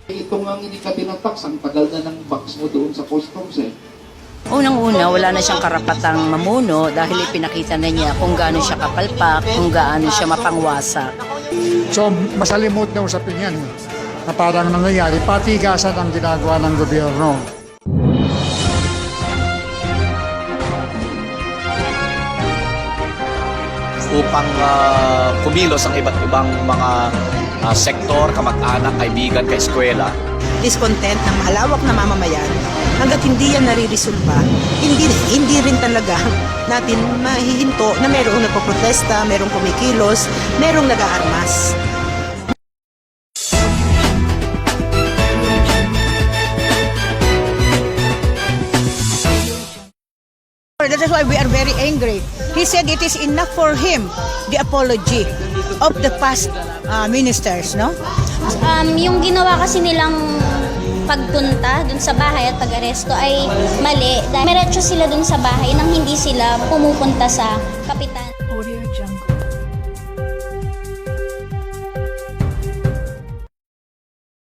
Ito nga hindi ka tinatax, ang tagal na ng box mo doon sa customs eh. Unang-una, wala na siyang karapatang mamuno dahil ipinakita na niya kung gaano siya kapalpak, kung gaano siya mapangwasa. So, masalimot na usapin yan na parang nangyayari, patigasan ang ginagawa ng gobyerno. Upang kumilos ang iba't ibang mga sektor, kamag-anak, kaibigan, kaeskwela. Discontent ng malawak na mamamayan, hanggat hindi yan nare-resolve, hindi rin talaga natin mahihinto na mayroong nagpo-protesta, mayroong kumikilos, mayroong nag-aarmas. That is why we are very angry. He said it is enough for him, the apology of the past ministers, no? Yung ginawa kasi nilang pagpunta dun sa bahay at pag-aresto ay mali. Dahil meretso sila dun sa bahay nang hindi sila pumupunta sa kapitan.